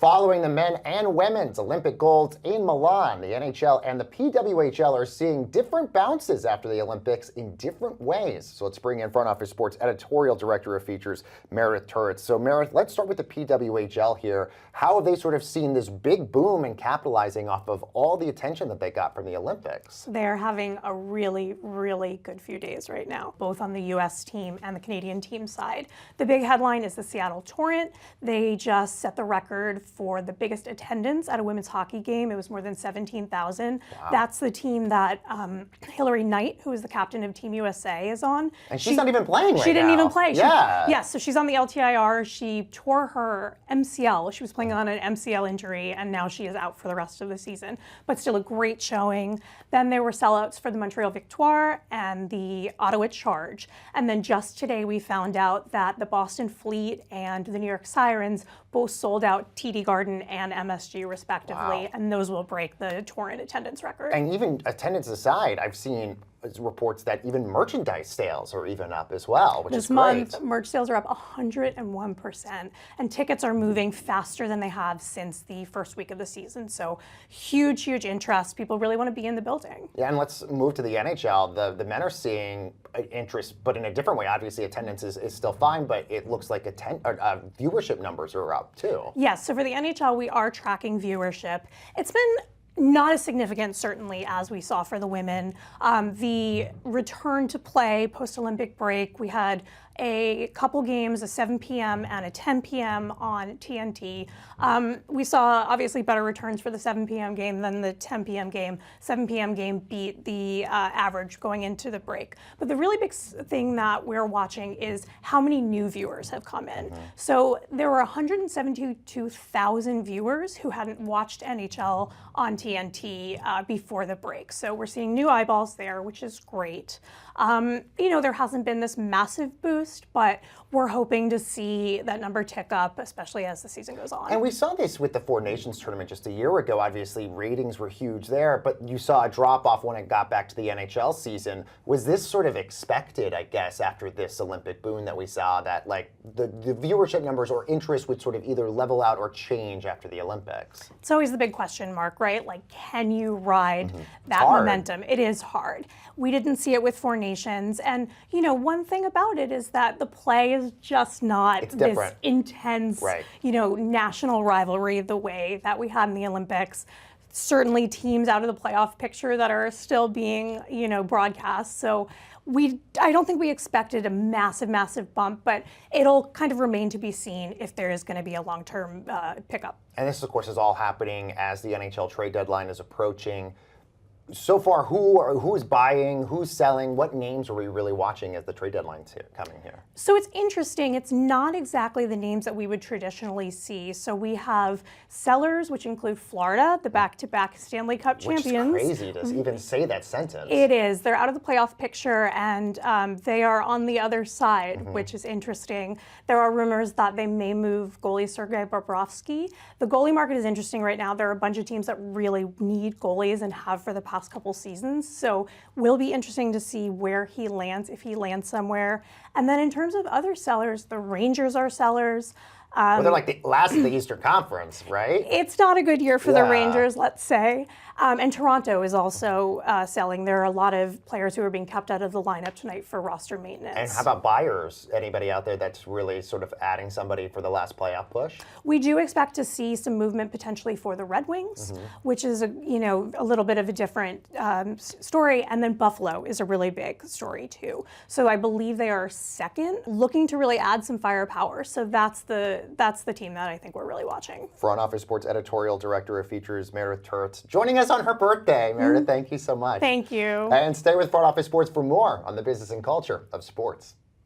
Following the men and women's Olympic golds in Milan, the NHL and the PWHL are seeing different bounces after the Olympics in different ways. So let's bring in Front Office Sports editorial director of features, Meredith Turits. So Meredith, let's start with the PWHL here. How have they sort of seen this big boom and capitalizing off of all the attention that they got from the Olympics? They're having a really, really good few days right now, both on the U.S. team and the Canadian team side. The big headline is the Seattle Torrent. They just set the record for the biggest attendance at a women's hockey game. It was more than 17,000. Wow. That's the team that Hilary Knight, who is the captain of Team USA, is on. And she's not even playing right now. She didn't even play. Yeah. So she's on the LTIR. She tore her MCL. She was playing on an MCL injury, and now she is out for the rest of the season. But still a great showing. Then there were sellouts for the Montreal Victoire and the Ottawa Charge. And then just today we found out that the Boston Fleet and the New York Sirens both sold out TD Garden and MSG respectively, wow. And those will break the Torrent attendance record. And even attendance aside, I've seen reports that even merchandise sales are even up as well, which is great. This month, merch sales are up 101%, and tickets are moving faster than they have since the first week of the season. So huge, huge interest. People really want to be in the building. Yeah, and let's move to the NHL. The men are seeing interest, but in a different way. Obviously, attendance is still fine, but it looks like viewership numbers are up too. Yes, so for the NHL, we are tracking viewership. It's been not as significant, certainly, as we saw for the women. The return to play post-Olympic break, we had a couple games, a 7 p.m. and a 10 p.m. on TNT. We saw obviously better returns for the 7 p.m. game than the 10 p.m. game. 7 p.m. game beat the average going into the break. But the really big thing that we're watching is how many new viewers have come in. Mm-hmm. So there were 172,000 viewers who hadn't watched NHL on TNT before the break. So we're seeing new eyeballs there, which is great. There hasn't been this massive boost, but we're hoping to see that number tick up, especially as the season goes on. And we saw this with the Four Nations tournament just a year ago. Obviously, ratings were huge there, but you saw a drop-off when it got back to the NHL season. Was this sort of expected, I guess, after this Olympic boom that we saw, that like the viewership numbers or interest would sort of either level out or change after the Olympics? It's always the big question mark, right? Like, can you ride that momentum? It is hard. We didn't see it with Four Nations. And, one thing about it is that the play is just not this intense, national rivalry the way that we had in the Olympics. Certainly teams out of the playoff picture that are still being, broadcast. So I don't think we expected a massive, massive bump, but it'll kind of remain to be seen if there is going to be a long-term pickup. And this, of course, is all happening as the NHL trade deadline is approaching. So far, who is buying, who's selling, what names are we really watching as the trade deadline's coming here? So it's interesting. It's not exactly the names that we would traditionally see. So we have sellers, which include Florida, the back-to-back Stanley Cup champions. Which is crazy to even say that sentence. It is. They're out of the playoff picture, and they are on the other side, which is interesting. There are rumors that they may move goalie Sergei Bobrovsky. The goalie market is interesting right now. There are a bunch of teams that really need goalies and have for the past couple seasons. So will be interesting to see where he lands, if he lands somewhere. And then in terms of other sellers, the Rangers are sellers. Well, they're like the last of the Eastern Conference, right? It's not a good year for the Rangers, let's say. And Toronto is also selling. There are a lot of players who are being kept out of the lineup tonight for roster maintenance. And how about buyers? Anybody out there that's really sort of adding somebody for the last playoff push? We do expect to see some movement potentially for the Red Wings, which is a little bit of a different story. And then Buffalo is a really big story too. So I believe they are second, looking to really add some firepower. So that's the team that I think we're really watching. Front Office Sports editorial director of features, Meredith Turits, joining us on her birthday. Meredith, thank you so much. Thank you. And stay with Front Office Sports for more on the business and culture of sports.